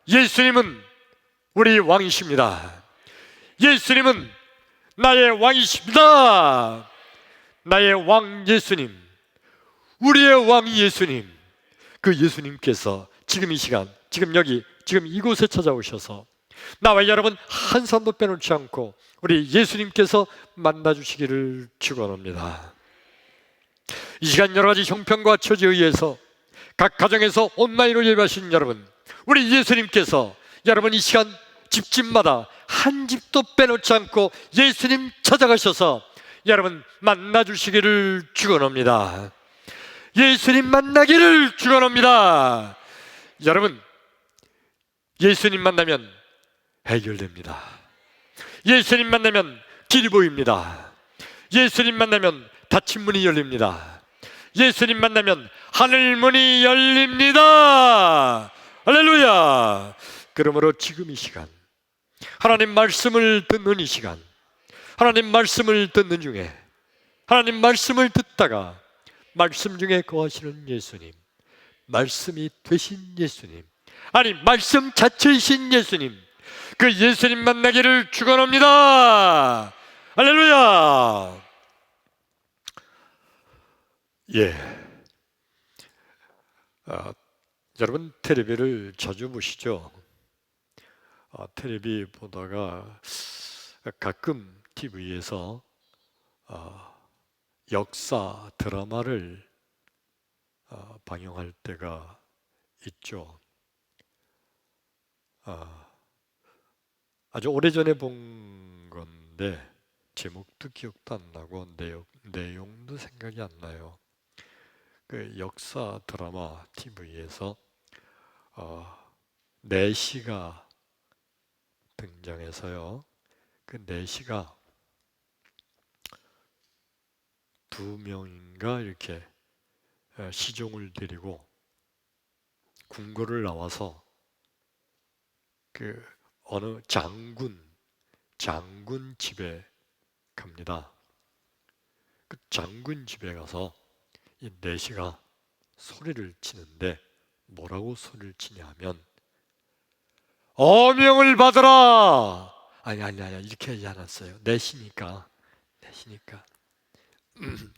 예수님은 우리 왕이십니다. 예수님은 나의 왕이십니다. 나의 왕 예수님, 우리의 왕 예수님, 그 예수님께서 지금 이 시간, 지금 여기, 지금 이곳에 찾아오셔서 나와 여러분 한 사람도 빼놓지 않고 우리 예수님께서 만나주시기를 축원합니다. 이 시간 여러 가지 형편과 처지에 의해서 각 가정에서 온라인으로 예배하신 여러분, 우리 예수님께서 여러분 이 시간 집집마다 한 집도 빼놓지 않고 예수님 찾아가셔서 여러분 만나주시기를 축원합니다. 예수님 만나기를 축원합니다. 여러분, 예수님 만나면 해결됩니다. 예수님 만나면 길이 보입니다. 예수님 만나면 닫힌 문이 열립니다. 예수님 만나면 하늘 문이 열립니다. 할렐루야. 그러므로 지금 이 시간, 하나님 말씀을 듣는 이 시간, 하나님 말씀을 듣는 중에, 하나님 말씀을 듣다가 말씀 중에 거하시는 예수님, 말씀이 되신 예수님, 아니 말씀 자체이신 예수님, 그 예수님 만나기를 축원합니다. 할렐루야. 여러분 텔레비를 자주 보시죠? 텔레비 보다가 가끔 TV에서 역사 드라마를 방영할 때가 있죠. 아주 오래전에 본 건데 제목도 기억도 안 나고 내용도 생각이 안 나요. 그 역사 드라마 TV에서 내시가 등장해서요. 그 내시가 두 명인가 이렇게 시종을 데리고 궁궐을 나와서 그 어느 장군 집에 갑니다. 그 장군 집에 가서 이 내시가 소리를 치는데 뭐라고 소리를 치냐면 어명을 받으라. 아니 이렇게 하지 않았어요. 내시니까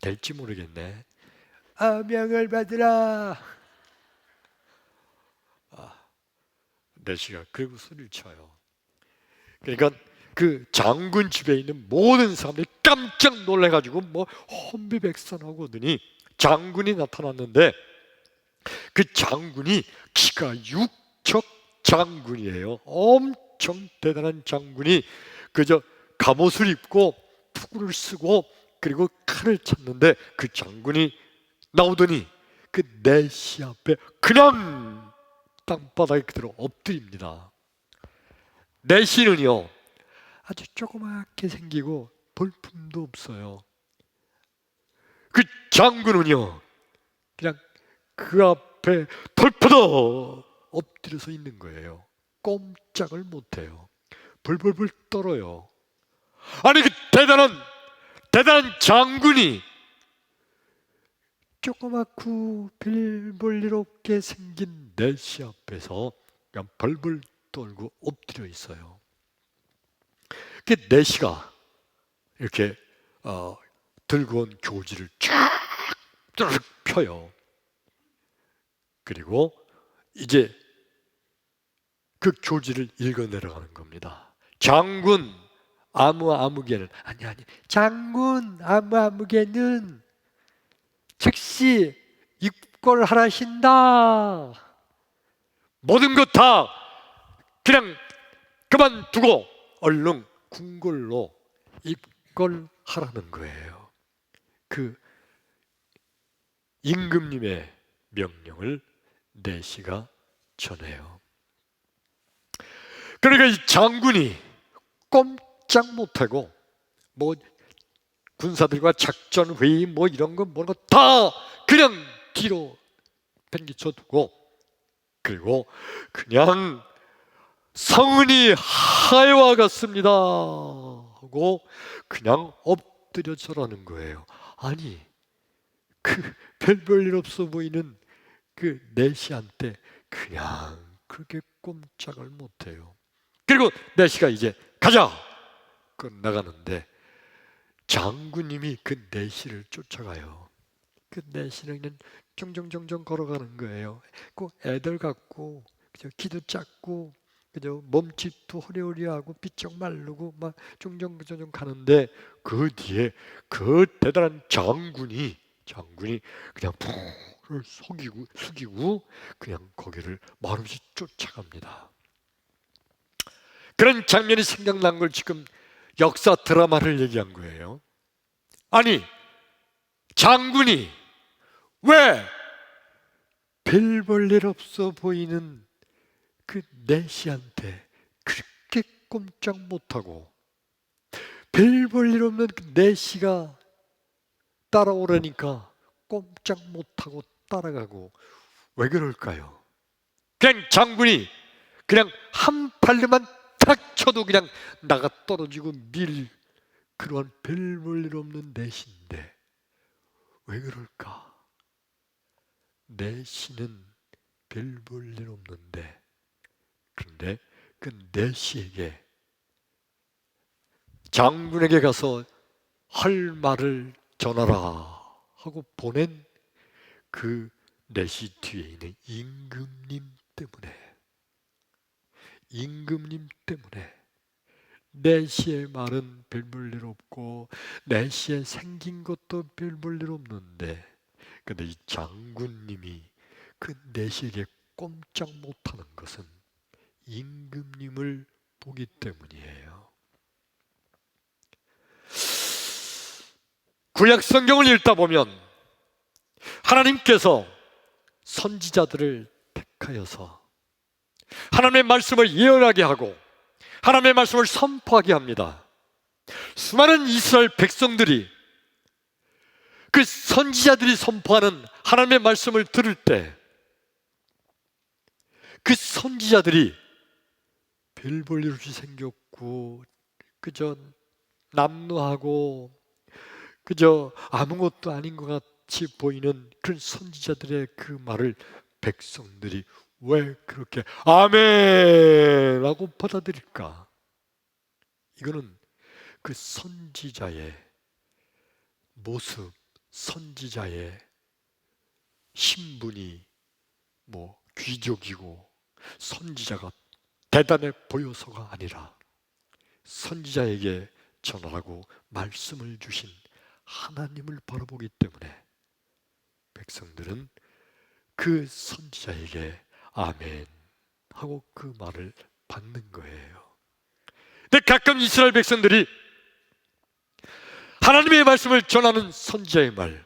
될지 모르겠네. 어명을 받으라. 내시가 그리고 소리를 쳐요. 그러니까 그 장군 집에 있는 모든 사람들이 깜짝 놀래가지고 뭐 혼비백산하고 오더니 장군이 나타났는데 그 장군이 키가 6척 장군이에요. 엄청 대단한 장군이 그저 갑옷을 입고 투구를 쓰고 그리고 칼을 찼는데 그 장군이 나오더니 그 내시 앞에 그냥 땅바닥에 그대로 엎드립니다. 내시는요 아주 조그맣게 생기고 볼품도 없어요. 그 장군은요 그냥 그 앞에 펄퍼덕 엎드려서 있는 거예요. 꼼짝을 못해요. 벌벌벌 떨어요. 아니 그 대단한 장군이 조그맣고 빌볼리롭게 생긴 내시 앞에서 그냥 벌벌 떨고 엎드려 있어요. 그 내시가 이렇게 들고 온 교지를 쫙 펴요. 그리고 이제 그 교지를 읽어 내려가는 겁니다. 장군 아무개는 장군 아무개는 즉시 입궐하라신다. 모든 것 다 그냥 그만두고 얼른 궁궐로 입궐하라는 거예요. 그 임금님의 명령을 내시가 전해요. 그러니까 이 장군이 꼼짝 못하고 뭐 군사들과 작전 회의 뭐 이런 거 뭐는 거 다 그냥 뒤로 팽개쳐 두고 그리고 그냥 성은이 하여와 같습니다 하고 그냥 엎드려 절하는 거예요. 아니 그 별 볼 일 없어 보이는 그 내시한테 그냥 그렇게 꼼짝을 못해요. 그리고 내시가 이제 가자! 그 나가는데 장군님이 그 내시를 쫓아가요. 그 내시는 그냥 정정정정 걸어가는 거예요. 그 애들 같고 그저 키도 작고 그저 몸집도 허리허리하고 비쩍 마르고 막 정정정정 가는데 그 뒤에 그 대단한 장군이 그냥 푹을 숙이고 그냥 거기를 말없이 쫓아갑니다. 그런 장면이 생각난 걸 지금 역사 드라마를 얘기한 거예요. 아니, 장군이 왜 별 볼 일 없어 보이는 그 내시한테 그렇게 꼼짝 못하고 별 볼 일 없는 그 내시가 따라오라니까 꼼짝 못하고 따라가고 왜 그럴까요? 그냥 장군이 그냥 한 발로만 탁 쳐도 그냥 나가 떨어지고 밀 그러한 별 볼 일 없는 내시인데 왜 그럴까? 내시는 별 볼 일 없는데 그런데 그 내시에게 장군에게 가서 할 말을 전하라 하고 보낸 그 내시 뒤에 있는 임금님 때문에 내시의 말은 별 볼 일 없고 내시에 생긴 것도 별 볼 일 없는데 근데 이 장군님이 그 내시에게 꼼짝 못하는 것은 임금님을 보기 때문이에요. 구약 성경을 읽다 보면 하나님께서 선지자들을 택하여서 하나님의 말씀을 예언하게 하고 하나님의 말씀을 선포하게 합니다. 수많은 이스라엘 백성들이 그 선지자들이 선포하는 하나님의 말씀을 들을 때 그 선지자들이 별 볼 일 없이 생겼고 그저 남루하고 그저 아무것도 아닌 것 같이 보이는 그런 선지자들의 그 말을 백성들이 왜 그렇게 아멘 라고 받아들일까? 이거는 그 선지자의 모습, 선지자의 신분이 뭐 귀족이고 선지자가 대단해 보여서가 아니라 선지자에게 전하라고 말씀을 주신 하나님을 바라보기 때문에 백성들은 그 선지자에게 아멘 하고 그 말을 받는 거예요. 근데 가끔 이스라엘 백성들이 하나님의 말씀을 전하는 선지자의 말,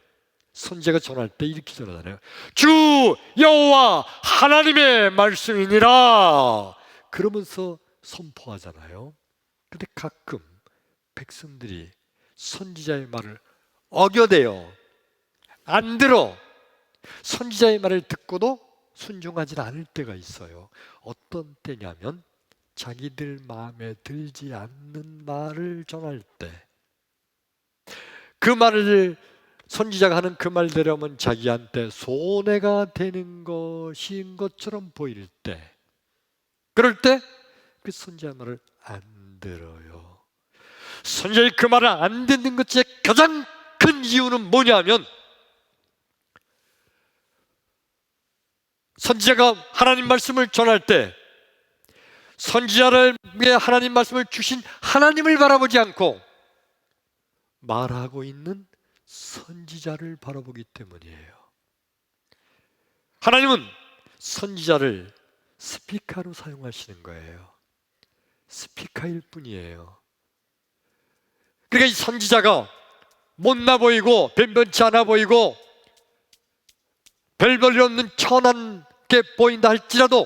선지자가 전할 때 이렇게 전하잖아요. 주 여호와 하나님의 말씀이니라 그러면서 선포하잖아요. 근데 가끔 백성들이 선지자의 말을 어겨대요. 안 들어. 선지자의 말을 듣고도 순종하지 않을 때가 있어요. 어떤 때냐면 자기들 마음에 들지 않는 말을 전할 때 그 말을 선지자가 하는 그 말대로 하면 자기한테 손해가 되는 것인 것처럼 보일 때 그럴 때 그 선지자의 말을 안 들어요. 선지자의 그 말을 안 듣는 것의 가장 큰 이유는 뭐냐면 선지자가 하나님 말씀을 전할 때 선지자에게 하나님 말씀을 주신 하나님을 바라보지 않고 말하고 있는 선지자를 바라보기 때문이에요. 하나님은 선지자를 스피커로 사용하시는 거예요. 스피커일 뿐이에요. 그러니까 이 선지자가 못나 보이고 변변치 않아 보이고 별 볼 일 없는 천한게 보인다 할지라도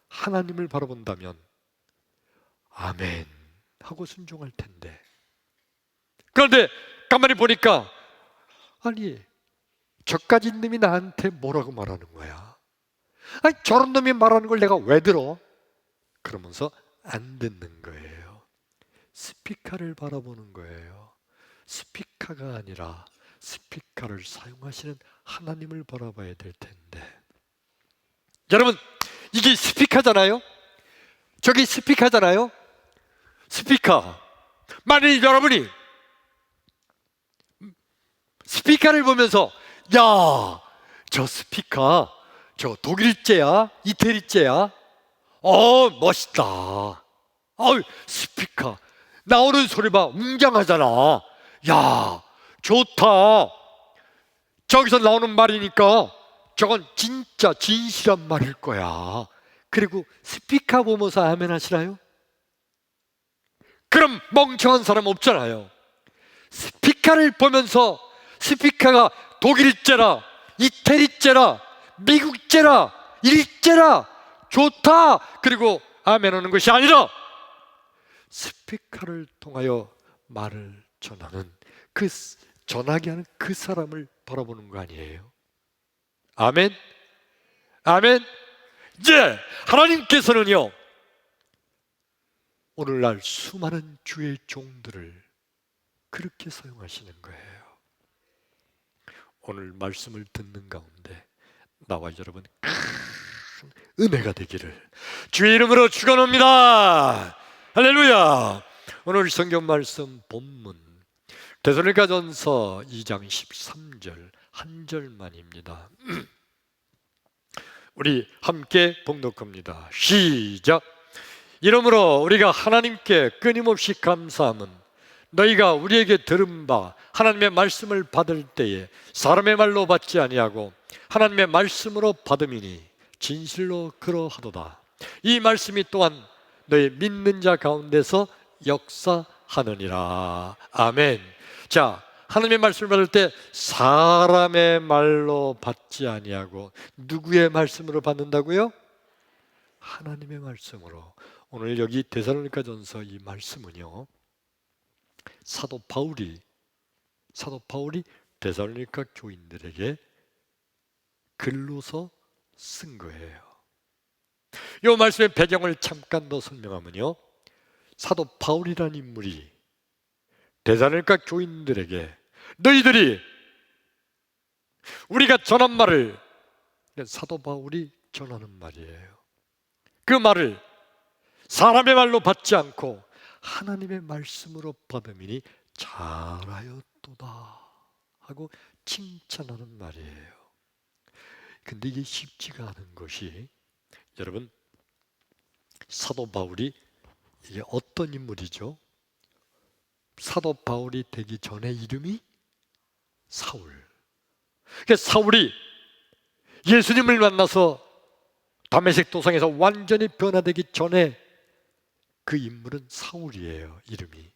하나님을 바라본다면 아멘 하고 순종할 텐데 그런데 가만히 보니까 아니 저까지 놈이 나한테 뭐라고 말하는 거야? 아니 저런 놈이 말하는 걸 내가 왜 들어? 그러면서 안 듣는 거예요. 스피커를 바라보는 거예요. 스피커가 아니라 스피커를 사용하시는 하나님을 바라봐야 될 텐데 여러분 이게 스피커잖아요. 저기 스피커잖아요. 스피커. 만일 여러분이 스피커를 보면서 야, 저 스피커 저 독일제야? 이태리제야? 멋있다. 스피커 나오는 소리 봐, 웅장하잖아. 야, 좋다. 저기서 나오는 말이니까 저건 진짜 진실한 말일 거야. 그리고 스피커 보면서 아멘 하시나요? 그럼 멍청한 사람 없잖아요. 스피커를 보면서 스피커가 독일제라, 이태리제라, 미국제라, 일제라, 좋다. 그리고 아멘 하는 것이 아니라 스피커를 통하여 말을 전하는 그 전하게 하는 그 사람을 바라보는 거 아니에요? 아멘? 아멘? 이제 하나님께서는요, 오늘날 수많은 주의 종들을 그렇게 사용하시는 거예요. 오늘 말씀을 듣는 가운데 나와 여러분 큰 은혜가 되기를 주의 이름으로 축원합니다. 할렐루야. 오늘 성경 말씀 본문 데살로니가전서 2장 13절 한 절만입니다. 우리 함께 봉독합니다. 시작. 이러므로 우리가 하나님께 끊임없이 감사함은 너희가 우리에게 들은 바 하나님의 말씀을 받을 때에 사람의 말로 받지 아니하고 하나님의 말씀으로 받음이니 진실로 그러하도다. 이 말씀이 또한 너희 믿는 자 가운데서 역사하느니라. 아멘. 자, 하나님의 말씀을 받을 때 사람의 말로 받지 아니하고 누구의 말씀으로 받는다고요? 하나님의 말씀으로. 오늘 여기 데살로니가전서 이 말씀은요, 사도 바울이 데살로니가 교인들에게 글로서 쓴 거예요. 이 말씀의 배경을 잠깐 더 설명하면요, 사도 바울이라는 인물이 데살로니가 교인들에게 너희들이 우리가 전한 말을, 사도 바울이 전하는 말이에요. 그 말을 사람의 말로 받지 않고 하나님의 말씀으로 받음이니 잘하였도다 하고 칭찬하는 말이에요. 근데 이게 쉽지가 않은 것이, 여러분, 사도 바울이 이게 어떤 인물이죠? 사도 바울이 되기 전에 이름이 사울. 그러니까 사울이 예수님을 만나서 다메섹 도상에서 완전히 변화되기 전에 그 인물은 사울이에요. 이름이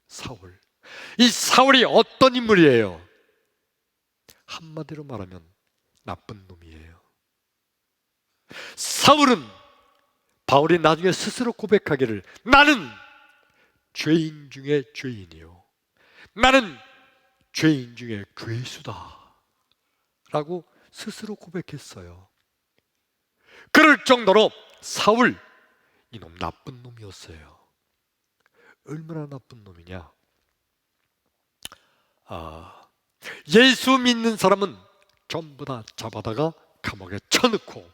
사울. 이 사울이 어떤 인물이에요? 한마디로 말하면 나쁜 놈이에요. 사울은 바울이 나중에 스스로 고백하기를 나는 죄인 중에 죄인이요, 나는 죄인 중에 괴수다 라고 스스로 고백했어요. 그럴 정도로 사울, 이놈 나쁜 놈이었어요. 얼마나 나쁜 놈이냐, 예수 믿는 사람은 전부 다 잡아다가 감옥에 쳐넣고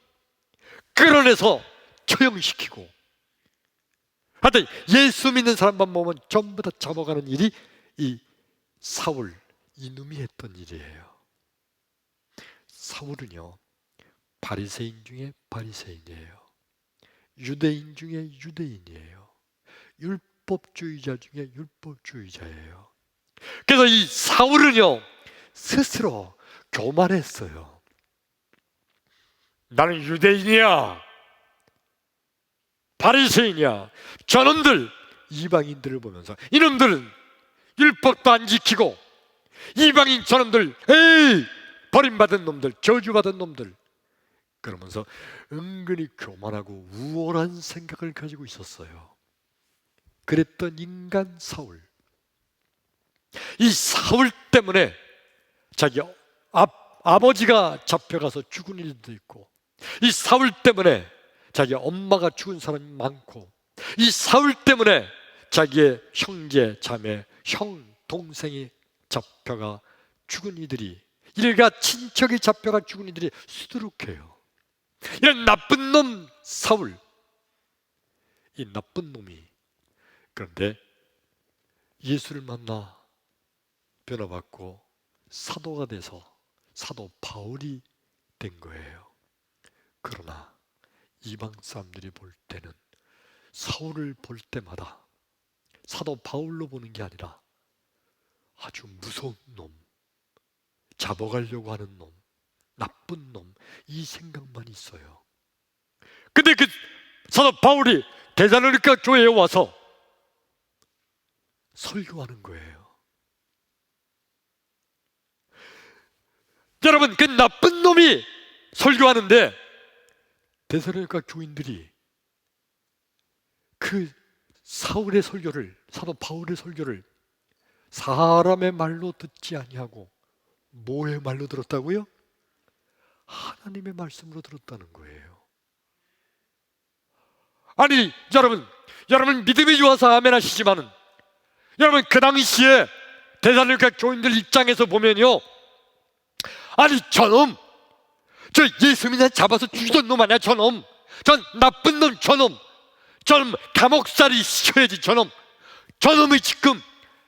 끌어내서 처형시키고, 하여튼 예수 믿는 사람만 보면 전부 다 잡아가는 일이 이 사울 이놈이 했던 일이에요. 사울은요, 바리새인 중에 바리새인이에요. 유대인 중에 유대인이에요. 율법주의자 중에 율법주의자예요. 그래서 이 사울은요, 스스로 교만했어요. 나는 유대인이야, 바리새인이야. 저놈들, 이방인들을 보면서 이놈들은 율법도 안 지키고, 이방인 저놈들, 에이, 버림받은 놈들, 저주받은 놈들, 그러면서 은근히 교만하고 우월한 생각을 가지고 있었어요. 그랬던 인간 사울. 이 사울 때문에 자기 아버지가 잡혀가서 죽은 일도 있고, 이 사울 때문에 자기 엄마가 죽은 사람이 많고, 이 사울 때문에 자기의 형제, 자매, 형, 동생이 잡혀가 죽은 이들이, 일가 친척이 잡혀가 죽은 이들이 수두룩해요. 이런 나쁜 놈 사울, 이 나쁜 놈이 그런데 예수를 만나 변화받고 사도가 돼서 사도 바울이 된 거예요. 그러나 이방 사람들이 볼 때는 사울을 볼 때마다 사도 바울로 보는 게 아니라 아주 무서운 놈, 잡아가려고 하는 놈, 나쁜 놈, 이 생각만 있어요. 근데 그 사도 바울이 데살로니가 교회에 와서 설교하는 거예요. 여러분, 그 나쁜 놈이 설교하는데 데살로니가 교인들이 그 사울의 설교를, 사도 바울의 설교를 사람의 말로 듣지 아니하고 뭐의 말로 들었다고요? 하나님의 말씀으로 들었다는 거예요. 아니 여러분 믿음이 좋아서 아멘 하시지만은 여러분 그 당시에 데살로니가 교인들 입장에서 보면요, 아니 저놈, 저 예수 믿는 잡아서 죽이던 놈 아니야 저놈, 전 나쁜 놈 저놈, 저놈 감옥살이 시켜야지 저놈이 지금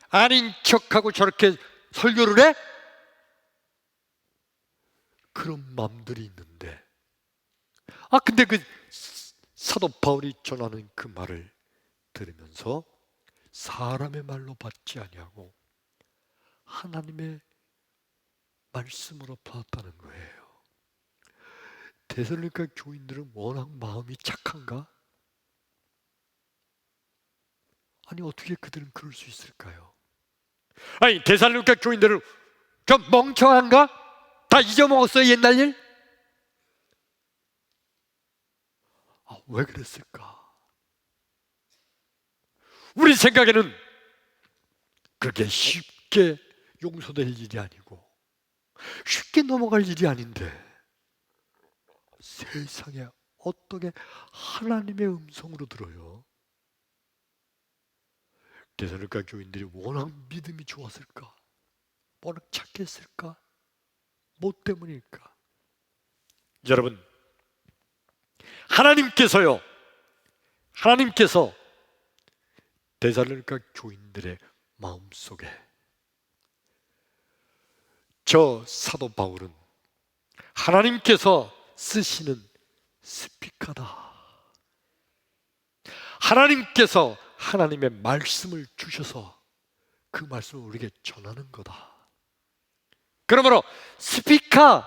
아닌 척하고 저렇게 설교를 해? 그런 마음들이 있는데, 근데 그 사도 바울이 전하는 그 말을 들으면서 사람의 말로 받지 아니하고 하나님의 말씀으로 받았다는 거예요. 데살로니가 교인들은 워낙 마음이 착한가? 아니 어떻게 그들은 그럴 수 있을까요? 아니 데살로니가 교인들은 좀 멍청한가? 다 잊어먹었어요 옛날 일? 왜 그랬을까? 우리 생각에는 그게 쉽게 용서될 일이 아니고 쉽게 넘어갈 일이 아닌데 세상에 어떻게 하나님의 음성으로 들어요? 데살로니가 교인들이 워낙 믿음이 좋았을까? 워낙 착했을까? 뭐 때문일까? 여러분, 하나님께서 데살로니가 교인들의 마음속에 저 사도 바울은 하나님께서 쓰시는 스피커다, 하나님께서 하나님의 말씀을 주셔서 그 말씀을 우리에게 전하는 거다. 그러므로 스피커,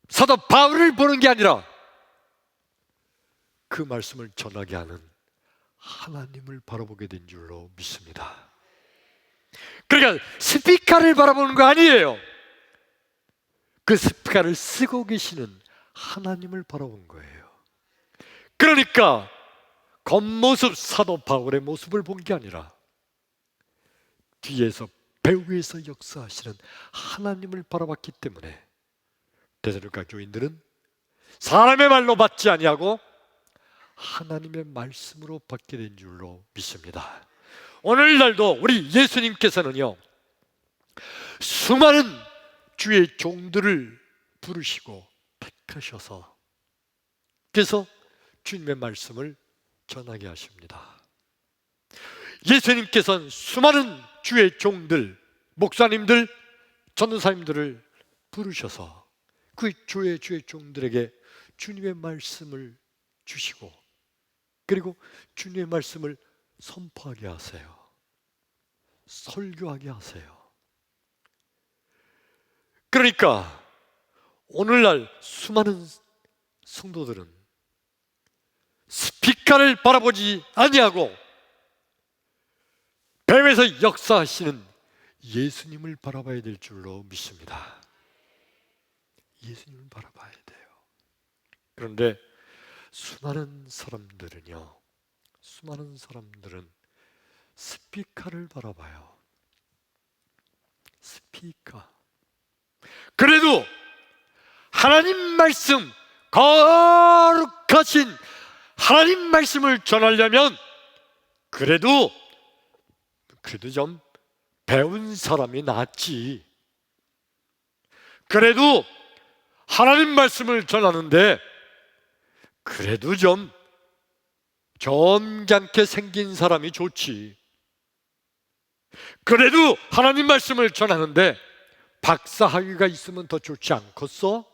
사도 바울을 보는 게 아니라 그 말씀을 전하게 하는 하나님을 바라보게 된 줄로 믿습니다. 그러니까 스피커를 바라보는 거 아니에요. 그 스피커를 쓰고 계시는 하나님을 바라본 거예요. 그러니까 겉모습 사도 바울의 모습을 본 게 아니라 뒤에서 배후에서 역사하시는 하나님을 바라봤기 때문에 데살로니가 교인들은 사람의 말로 받지 아니하고 하나님의 말씀으로 받게 된 줄로 믿습니다. 오늘날도 우리 예수님께서는요, 수많은 주의 종들을 부르시고 택하셔서 그래서 주님의 말씀을 전하게 하십니다. 예수님께서는 수많은 주의 종들, 목사님들, 전도사님들을 부르셔서 그 주의 종들에게 주님의 말씀을 주시고 그리고 주님의 말씀을 선포하게 하세요. 설교하게 하세요. 그러니까 오늘날 수많은 성도들은 스피커를 바라보지 아니하고 배후에서 역사하시는 예수님을 바라봐야 될 줄로 믿습니다. 예수님을 바라봐야 돼요. 그런데 수많은 사람들은 스피커를 바라봐요. 스피커. 그래도 하나님 말씀, 거룩하신 하나님 말씀을 전하려면 그래도 좀 배운 사람이 낫지. 그래도 하나님 말씀을 전하는데 그래도 좀 점잖게 생긴 사람이 좋지. 그래도 하나님 말씀을 전하는데 박사학위가 있으면 더 좋지 않겠어?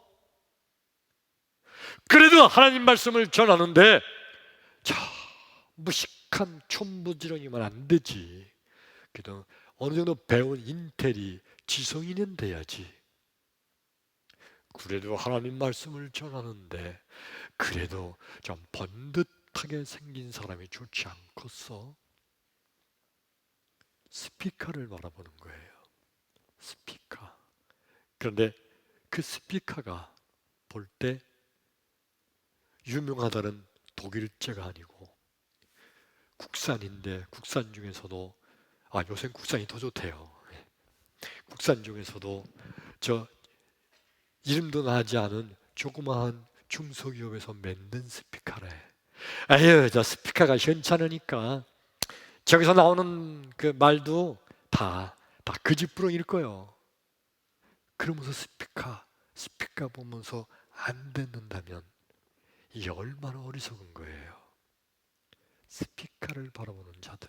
그래도 하나님 말씀을 전하는데 자, 무식한 촌부지런이면 안 되지. 그래도 어느 정도 배운 인텔이 지성인은 돼야지. 그래도 하나님 말씀을 전하는데 그래도 좀 번듯하게 생긴 사람이 좋지 않겠어? 스피커를 바라보는 거예요. 스피커. 그런데 그 스피커가 볼 때 유명하다는 독일제가 아니고 국산인데, 국산 중에서도 요새 국산이 더 좋대요. 국산 중에서도 저 이름도 나지 않은 조그마한 중소기업에서 만든 스피커래. 아유, 저 스피커가 현찮으니까 저기서 나오는 그 말도 다 거짓부렁일 거예요. 그러면서 스피커 보면서 안 듣는다면 이게 얼마나 어리석은 거예요. 스피커를 바라보는 자들.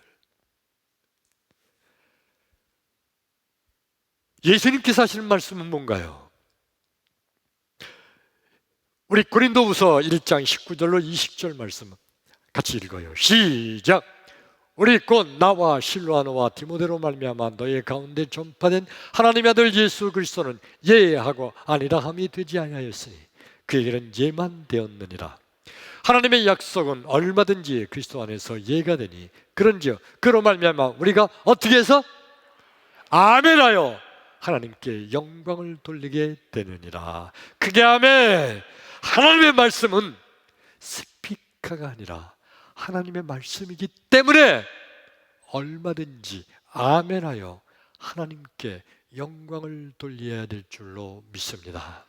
예수님께서 하시는 말씀은 뭔가요? 우리 고린도후서 1장 19절로 20절 말씀 같이 읽어요. 시작. 우리 곧 나와 실로아노와 디모데로 말미암아 너희 가운데 전파된 하나님의 아들 예수 그리스도는 예하고 아니라 함이 되지 아니하였으니 그에게는 예만 되었느니라. 하나님의 약속은 얼마든지 그리스도 안에서 예가 되니 그런지요 그로 말미암아 우리가 어떻게 해서 아멘하여 하나님께 영광을 돌리게 되느니라. 그게 아멘. 하나님의 말씀은 스피커가 아니라 하나님의 말씀이기 때문에 얼마든지 아멘하여 하나님께 영광을 돌려야 될 줄로 믿습니다.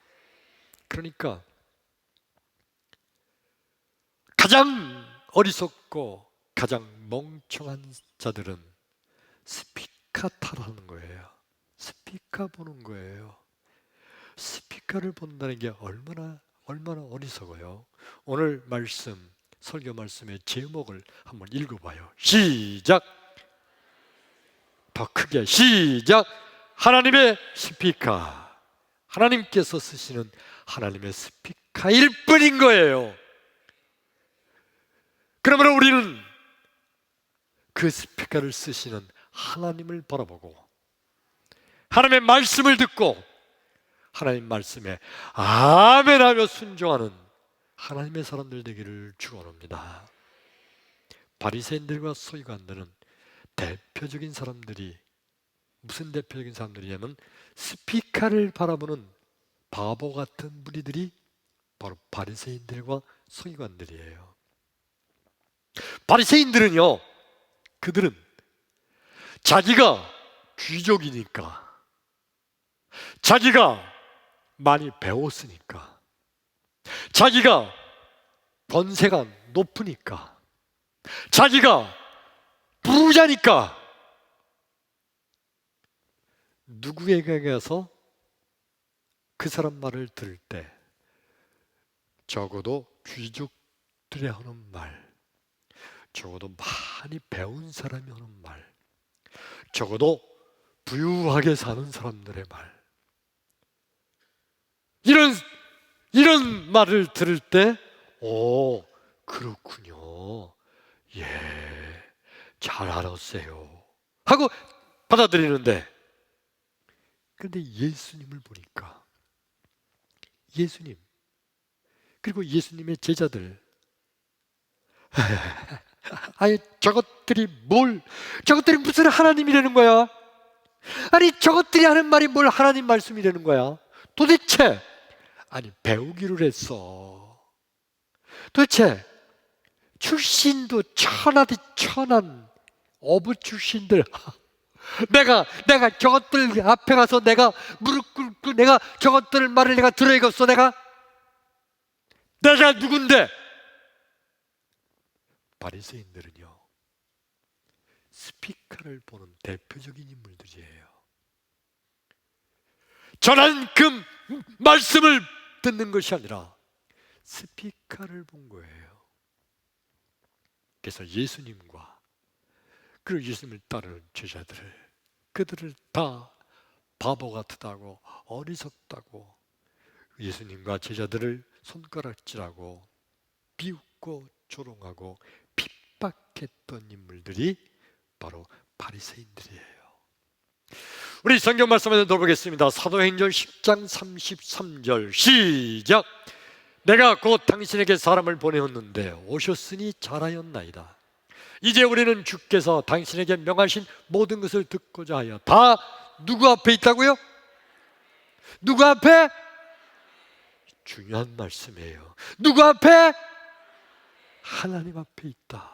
그러니까 가장 어리석고 가장 멍청한 자들은 스피커 탓하는 거예요. 스피커 보는 거예요. 스피커를 본다는 게 얼마나 어리석어요. 오늘 말씀, 설교 말씀의 제목을 한번 읽어봐요. 시작. 더 크게 시작. 하나님의 스피커. 하나님께서 쓰시는 하나님의 스피커일 뿐인 거예요. 그러므로 우리는 그 스피커를 쓰시는 하나님을 바라보고 하나님의 말씀을 듣고 하나님 말씀에 아멘하며 순종하는 하나님의 사람들 되기를 축원합니다. 바리새인들과 서기관들은 대표적인 사람들이 무슨 대표적인 사람들이냐면 스피커를 바라보는 바보 같은 무리들이 바로 바리새인들과 서기관들이에요. 바리새인들은요, 그들은 자기가 귀족이니까, 자기가 많이 배웠으니까, 자기가 권세가 높으니까, 자기가 부자니까 누구에게 가서 그 사람 말을 들을 때 적어도 귀족들이 하는 말, 적어도 많이 배운 사람이 하는 말, 적어도 부유하게 사는 사람들의 말, 이런 말을 들을 때, 오, 그렇군요. 예, 잘 알았어요. 하고 받아들이는데, 그런데 예수님을 보니까, 예수님, 그리고 예수님의 제자들, 아니, 저것들이 무슨 하나님이라는 거야? 아니, 저것들이 하는 말이 뭘 하나님 말씀이라는 거야? 도대체, 아니, 배우기로 했어. 도대체, 출신도 천하디 천한 어부 출신들, 내가 저것들 앞에 가서 내가 무릎 꿇고 내가 저것들 말을 내가 들어야겠어. 내가 누군데? 바리새인들은요, 스피커를 보는 대표적인 인물들이에요. 전한 그 말씀을 듣는 것이 아니라 스피커를 본 거예요. 그래서 예수님과 그리고 예수님을 따르는 제자들을, 그들을 다 바보 같다고, 어리석다고, 예수님과 제자들을 손가락질하고 비웃고 조롱하고 핍박했던 인물들이 바로 바리새인들이에요. 우리 성경 말씀을 들어보겠습니다. 사도행전 10장 33절 시작. 내가 곧 당신에게 사람을 보내었는데 오셨으니 잘하였나이다. 이제 우리는 주께서 당신에게 명하신 모든 것을 듣고자 하여. 다 누구 앞에 있다고요? 누구 앞에? 중요한 말씀이에요. 누구 앞에? 하나님 앞에 있다.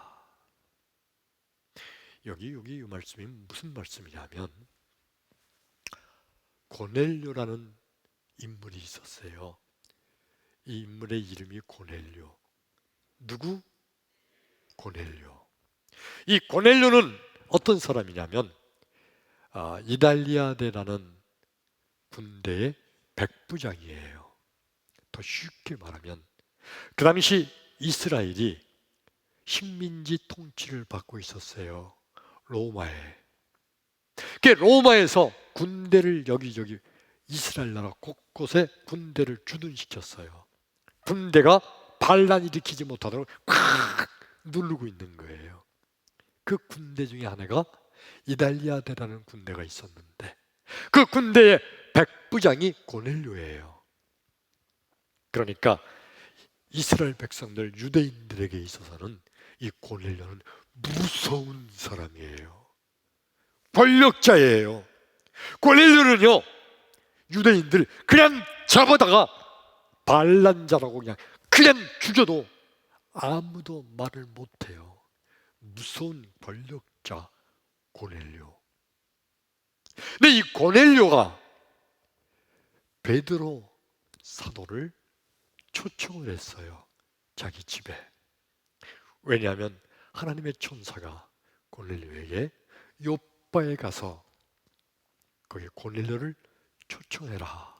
여기 이 말씀이 무슨 말씀이냐면, 고넬료라는 인물이 있었어요. 이 인물의 이름이 고넬료. 누구? 고넬료. 이 고넬료는 어떤 사람이냐면 이달리아데라는 군대의 백부장이에요. 더 쉽게 말하면 그 당시 이스라엘이 식민지 통치를 받고 있었어요. 로마에. 그 로마에서 군대를 여기저기 이스라엘 나라 곳곳에 군대를 주둔시켰어요. 군대가 반란 일으키지 못하도록 콱 누르고 있는 거예요. 그 군대 중에 하나가 이달리아데라는 군대가 있었는데 그 군대의 백부장이 고넬료예요. 그러니까 이스라엘 백성들, 유대인들에게 있어서는 이 고넬료는 무서운 사람이에요. 권력자예요. 고넬료는요, 유대인들 그냥 잡아다가 반란자라고 그냥 죽여도 아무도 말을 못해요. 무서운 권력자 고넬료. 근데 이 고넬료가 베드로 사도를 초청을 했어요. 자기 집에. 왜냐하면 하나님의 천사가 고넬료에게 요빠에 가서 거기 고넬료를 초청해라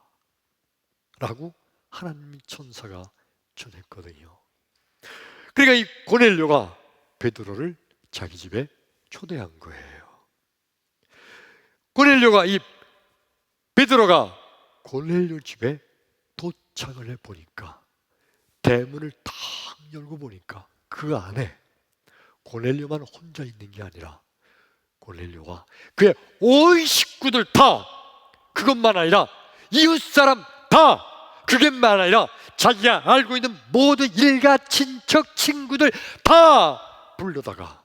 라고 하나님의 천사가 전했거든요. 그러니까 이 고넬료가 베드로를 자기 집에 초대한 거예요. 고넬료가 이 베드로가 고넬료 집에 도착을 해 보니까 대문을 탁 열고 보니까 그 안에 고넬료만 혼자 있는 게 아니라 고넬료와 그의 온 식구들 다, 그것만 아니라 이웃 사람 다, 그것만 아니라 자기가 알고 있는 모든 일가 친척 친구들 다 불러다가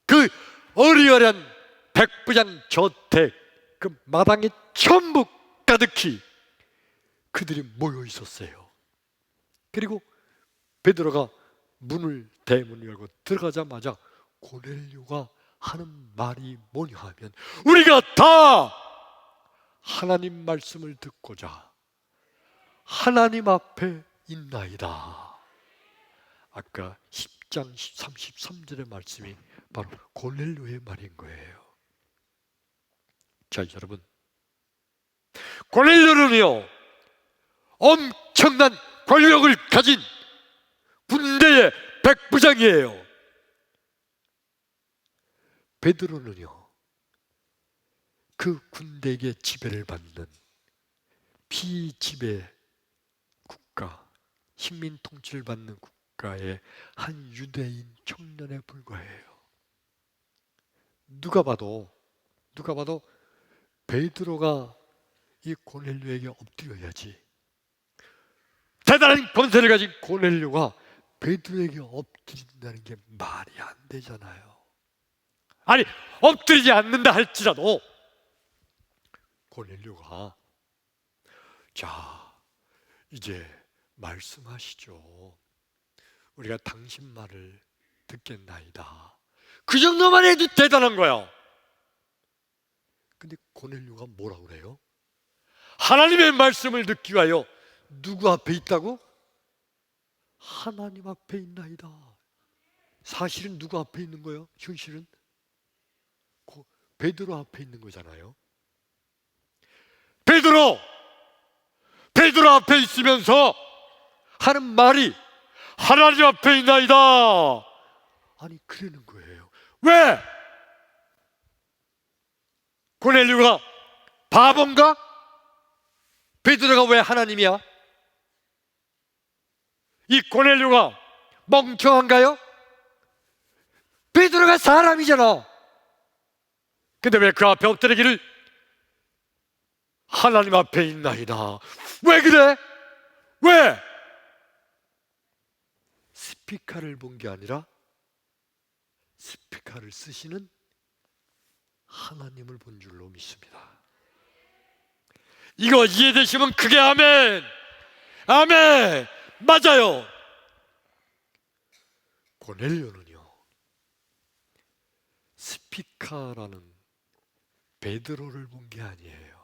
그 어리어리한 백부장 저택 그 마당에 전부 가득히 그들이 모여 있었어요. 그리고 베드로가 대문을 열고 들어가자마자 고넬료가 하는 말이 뭐냐 하면, 우리가 다 하나님 말씀을 듣고자 하나님 앞에 있나이다. 아까 10장 33절의 말씀이 바로 고넬료의 말인 거예요. 자, 여러분, 고넬료는요 엄청난 권력을 가진 군대의 백부장이에요. 베드로는요 그 군대에게 지배를 받는 피지배 국가, 식민 통치를 받는 국가의 한 유대인 청년에 불과해요. 누가 봐도 베드로가 이 고넬료에게 엎드려야지. 대단한 권세를 가진 고넬료가 베드로에게 엎드린다는 게 말이 안 되잖아요. 아니, 엎드리지 않는다 할지라도 고넬료가 자, 이제 말씀하시죠. 우리가 당신 말을 듣겠나이다. 그 정도만 해도 대단한 거야. 근데 고넬료가 뭐라고 그래요? 하나님의 말씀을 듣기 위하여 누구 앞에 있다고? 하나님 앞에 있나이다. 사실은 누구 앞에 있는 거예요? 현실은 베드로 앞에 있는 거잖아요. 베드로 앞에 있으면서 하는 말이 하나님 앞에 있나이다. 아니 그러는 거예요. 왜? 고넬료가 바본가? 베드로가 왜 하나님이야? 이 고넬료가 멍청한가요? 베드로가 사람이잖아. 근데 왜 그 앞에 엎드리기를 하나님 앞에 있나이다. 왜 그래? 왜? 스피커를 본 게 아니라 스피커를 쓰시는 하나님을 본 줄로 믿습니다. 이거 이해되시면 크게 아멘. 아멘. 맞아요. 고넬료는요, 스피커라는 베드로를 본 게 아니에요.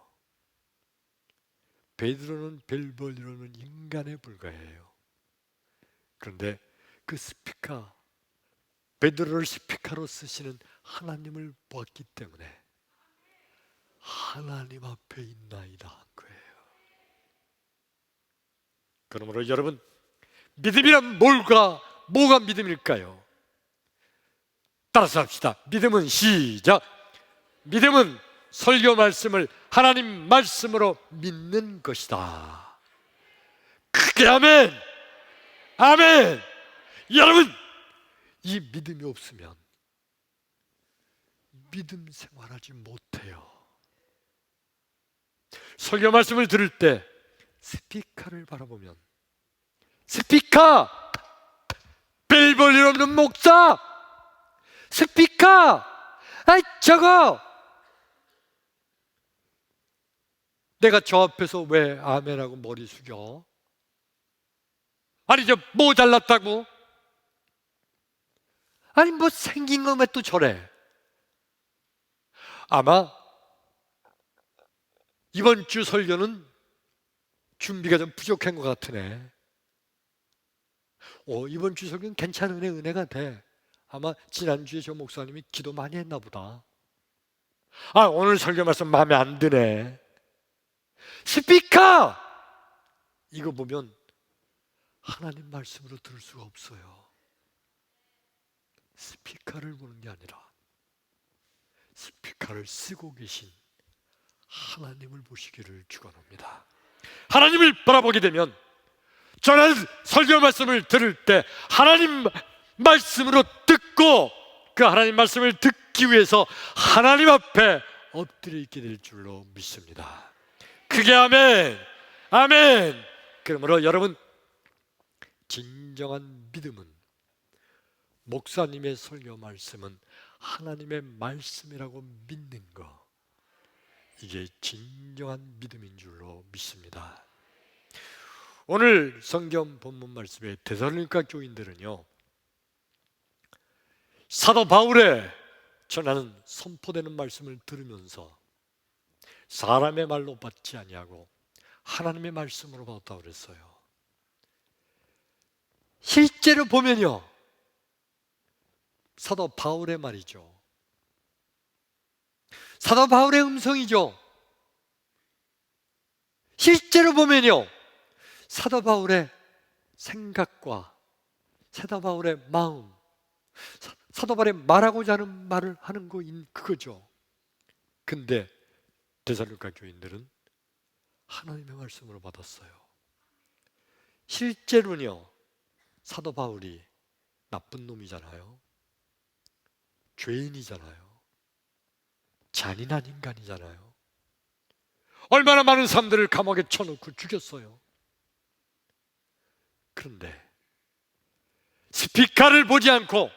베드로는 별 볼일로는 인간에 불과해요. 그런데 그 스피커, 베드로를 스피커로 쓰시는 하나님을 보았기 때문에 하나님 앞에 있나이다 한 거예요. 그러므로 여러분, 믿음이란 뭐가 믿음일까요? 따라서 합시다. 믿음은 시작. 믿음은 설교 말씀을 하나님 말씀으로 믿는 것이다. 크게 아멘. 아멘. 여러분, 이 믿음이 없으면 믿음 생활하지 못해요. 설교 말씀을 들을 때 스피커를 바라보면, 스피커! 별 볼 일 없는 목사! 스피커! 아이 저거! 내가 저 앞에서 왜 아멘하고 머리 숙여? 아니 저 뭐 잘났다고? 아니 뭐 생긴 거 왜 또 저래? 아마 이번 주 설교는 준비가 좀 부족한 것 같으네. 이번 주 설교는 괜찮은 은혜가 돼. 아마 지난주에 저 목사님이 기도 많이 했나 보다. 오늘 설교 말씀 마음에 안 드네. 스피커! 이거 보면 하나님 말씀으로 들을 수가 없어요. 스피커를 보는 게 아니라 스피커를 쓰고 계신 하나님을 보시기를 축원합니다. 하나님을 바라보게 되면 저는 설교 말씀을 들을 때 하나님 말씀으로 듣고 그 하나님 말씀을 듣기 위해서 하나님 앞에 엎드려 있게 될 줄로 믿습니다. 크게 아멘. 아멘. 그러므로 여러분, 진정한 믿음은, 목사님의 설교 말씀은 하나님의 말씀이라고 믿는 거, 이게 진정한 믿음인 줄로 믿습니다. 오늘 성경 본문 말씀의 데살로니가 교인들은요, 사도 바울의 전하는 선포되는 말씀을 들으면서 사람의 말로 받지 아니하고 하나님의 말씀으로 받았다고 그랬어요. 실제로 보면요, 사도 바울의 말이죠. 사도 바울의 음성이죠. 실제로 보면요, 사도 바울의 생각과 사도 바울의 마음, 사도 바울의 말하고자 하는 말을 하는 거인 그거죠. 근데 데살로니가 교인들은 하나님의 말씀으로 받았어요. 실제로는요, 사도 바울이 나쁜 놈이잖아요. 죄인이잖아요. 잔인한 인간이잖아요. 얼마나 많은 사람들을 감옥에 쳐놓고 죽였어요. 그런데 스피커를 보지 않고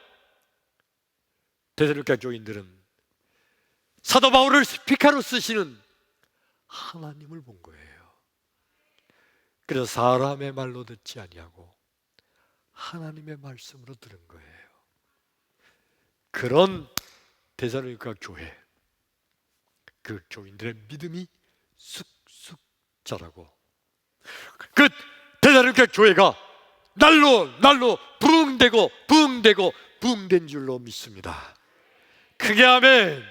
데살로니가 교인들은 사도 바울을 스피커로 쓰시는 하나님을 본 거예요. 그래서 사람의 말로 듣지 아니하고 하나님의 말씀으로 들은 거예요. 그런 데살로니가 교회, 그 교인들의 믿음이 쑥쑥 자라고, 그 데살로니가 교회가 날로 부흥된 줄로 믿습니다. 크게 아멘.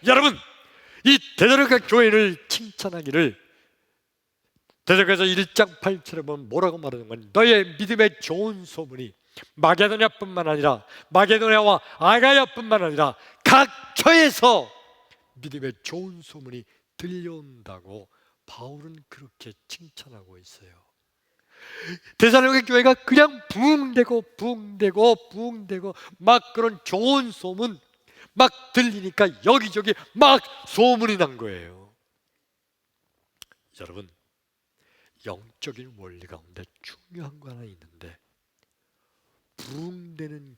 여러분, 이 데살로니가 교회를 칭찬하기를 대적에서 1장 8절에 보면 뭐라고 말하는 건 너의 믿음의 좋은 소문이 마게도냐뿐만 아니라 마게도냐와 아가야뿐만 아니라 각 처에서 믿음의 좋은 소문이 들려온다고 바울은 그렇게 칭찬하고 있어요. 데살로니가 교회가 그냥 부흥되고 막 그런 좋은 소문 막 들리니까 여기저기 막 소문이 난 거예요. 여러분, 영적인 원리 가운데 중요한 거 하나 있는데, 부흥되는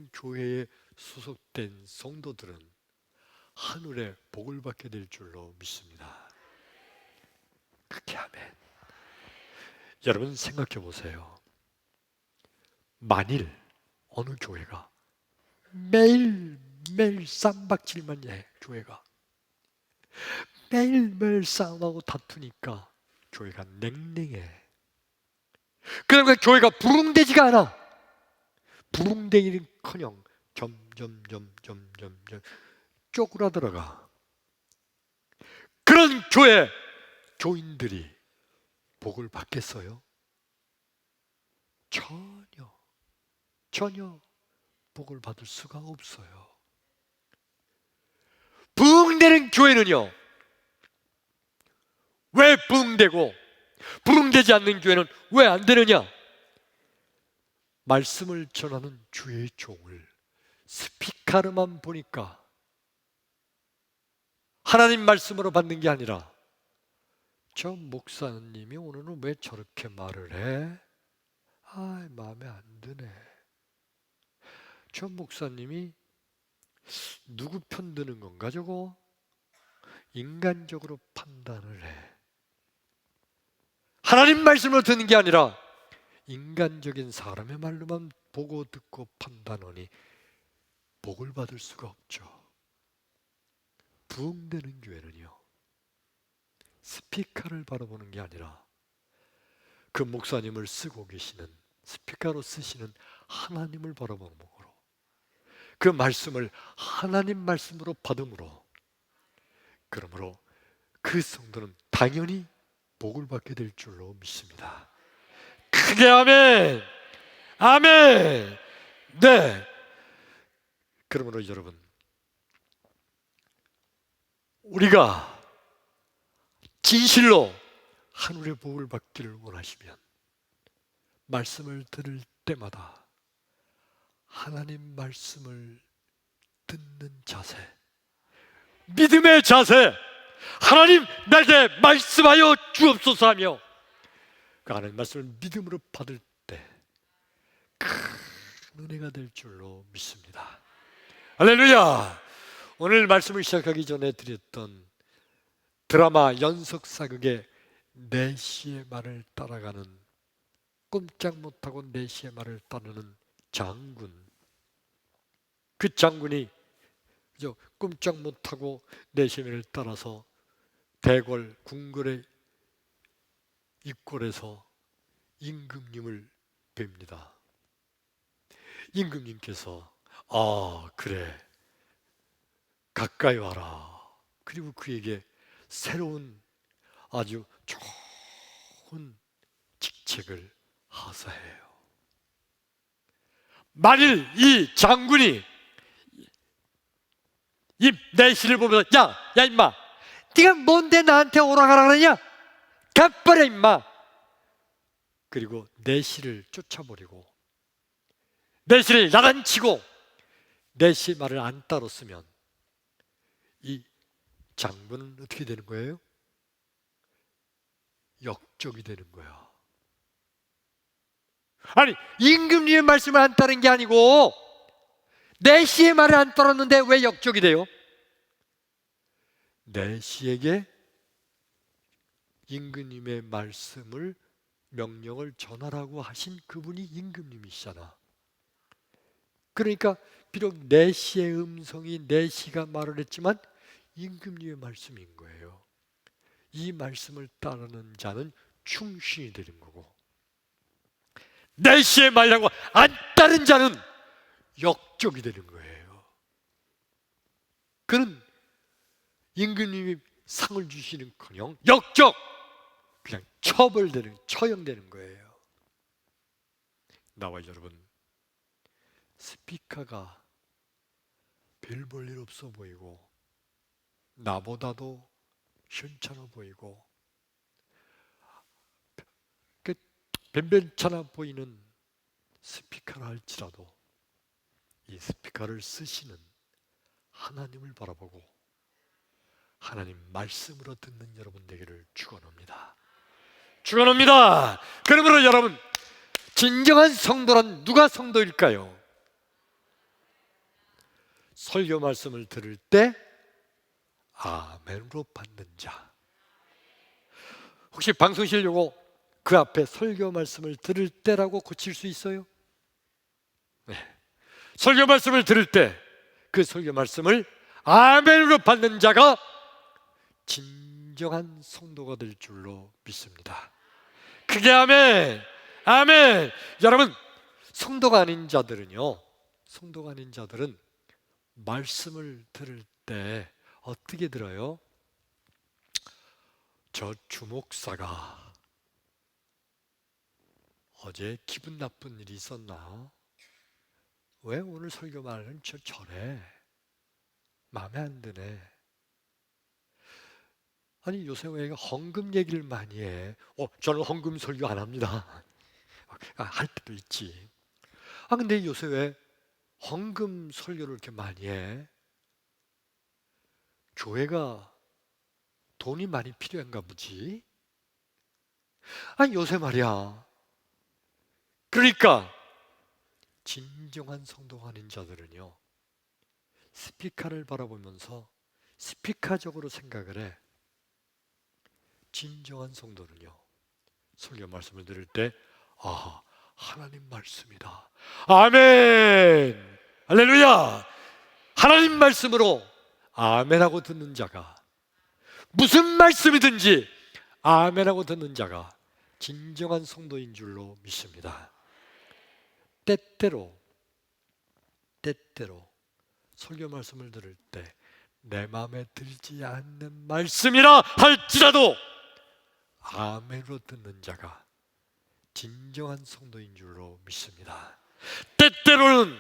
교회에 소속된 성도들은 하늘의 복을 받게 될 줄로 믿습니다. 그렇게 하면 여러분 생각해 보세요. 만일 어느 교회가 매일매일 쌈박질만 해, 교회가 매일매일 싸움하고 다투니까 교회가 냉랭해. 그러니까 교회가 부흥되지가 않아. 부흥되기는커녕 점점 쪼그라들어가. 그런 교회 교인들이 복을 받겠어요? 전혀 복을 받을 수가 없어요. 부흥되는 교회는요, 왜 부흥되고 부흥되지 않는 교회는 왜 안 되느냐? 말씀을 전하는 주의 종을 스피커로만 보니까 하나님 말씀으로 받는 게 아니라 저 목사님이 오늘은 왜 저렇게 말을 해? 마음에 안 드네. 저 목사님이 누구 편 드는 건가 저거? 인간적으로 판단을 해. 하나님 말씀을 듣는 게 아니라 인간적인 사람의 말로만 보고 듣고 판단하니 복을 받을 수가 없죠. 부흥되는 교회는요, 스피커를 바라보는 게 아니라 그 목사님을 쓰고 계시는, 스피커로 쓰시는 하나님을 바라보는 목으로, 그 말씀을 하나님 말씀으로 받음으로, 그러므로 그 성도는 당연히 복을 받게 될 줄로 믿습니다. 크게 아멘! 아멘! 네. 그러므로 여러분, 우리가 진실로 하늘의 복을 받기를 원하시면 말씀을 들을 때마다 하나님 말씀을 듣는 자세, 믿음의 자세, 하나님 나에게 말씀하여 주옵소서 하며 그 하나님 말씀을 믿음으로 받을 때 큰 은혜가 될 줄로 믿습니다. 할렐루야! 오늘 말씀을 시작하기 전에 드렸던 드라마 연속사극의 내시의 말을 따라가는, 꼼짝 못하고 내시의 말을 따르는 장군, 그 장군이 꼼짝 못하고 내시의 말을 따라서 대궐 궁궐의 입궐에서 임금님을 뵙니다. 임금님께서 그래, 가까이 와라. 그리고 그에게 새로운 아주 좋은 직책을 하사해요. 만일 이 장군이 이 내시를 보면서 야 임마, 네가 뭔데 나한테 오라가라 그러냐? 가버려 임마. 그리고 내시를 쫓아버리고 내시를 야단치고 내시 말을 안 따랐으면 이 장군은 어떻게 되는 거예요? 역적이 되는 거야. 아니, 임금님의 말씀을 안 따른 게 아니고 내시의 말을 안 따랐는데 왜 역적이 돼요? 내시에게 임금님의 말씀을, 명령을 전하라고 하신 그분이 임금님이시잖아. 그러니까 비록 내시의 음성이 내시가 말을 했지만 임금님의 말씀인 거예요. 이 말씀을 따르는 자는 충신이 되는 거고, 내시의 말이라고 안 따른 자는 역적이 되는 거예요. 그는 임금님이 상을 주시는커녕 역적, 그냥 처벌되는, 처형되는 거예요. 나와 여러분, 스피커가 별 볼 일 없어 보이고 나보다도 현찮아 보이고 변변찮아 보이는 스피커라 할지라도 이 스피커를 쓰시는 하나님을 바라보고 하나님 말씀으로 듣는 여러분 되기를 축원합니다. 축원합니다. 그러므로 여러분, 진정한 성도란 누가 성도일까요? 설교 말씀을 들을 때 아멘으로 받는 자. 혹시 방송실 요거 그 앞에 설교 말씀을 들을 때라고 고칠 수 있어요? 네. 설교 말씀을 들을 때 그 설교 말씀을 아멘으로 받는 자가 진정한 성도가 될 줄로 믿습니다. 크게 아멘. 아멘. 여러분, 성도가 아닌 자들은요, 성도가 아닌 자들은 말씀을 들을 때 어떻게 들어요? 저 주목사가 어제 기분 나쁜 일이 있었나? 왜 오늘 설교 말은 저래? 마음에 안 드네. 아니 요새 왜 헌금 얘기를 많이 해? 저는 헌금 설교 안 합니다. 할 때도 있지. 근데 요새 왜 헌금 설교를 이렇게 많이 해? 교회가 돈이 많이 필요한가 보지? 요새 말이야. 그러니까 진정한 성도가 아닌 자들은요, 스피커를 바라보면서 스피커적으로 생각을 해. 진정한 성도는요, 설교 말씀을 들을 때 하나님 말씀이다. 아멘. 할렐루야. 하나님 말씀으로 아멘하고 듣는 자가, 무슨 말씀이든지 아멘하고 듣는 자가 진정한 성도인 줄로 믿습니다. 때때로 설교 말씀을 들을 때 내 마음에 들지 않는 말씀이라 할지라도 아멘으로 듣는 자가 진정한 성도인 줄로 믿습니다. 때때로는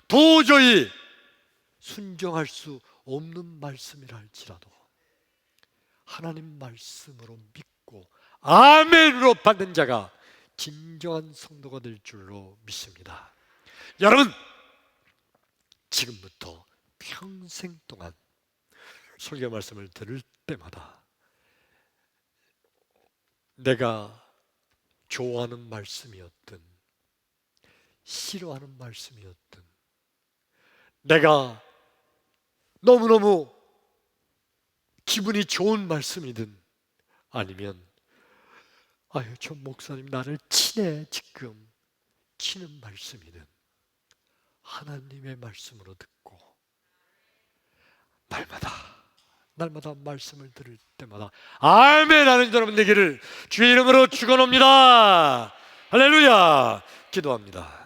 도저히 순종할 수 없는 말씀이라 할지라도 하나님 말씀으로 믿고 아멘으로 받는 자가 진정한 성도가 될 줄로 믿습니다. 여러분, 지금부터 평생 동안 설교 말씀을 들을 때마다 내가 좋아하는 말씀이었든 싫어하는 말씀이었든 내가 너무너무 기분이 좋은 말씀이든 아니면 저 목사님 나를 치네 지금 치는 말씀이든 하나님의 말씀으로 듣고 날마다 말씀을 들을 때마다 아멘 하는 여러분 되기를 주의 이름으로 축원합니다. 할렐루야. 기도합니다.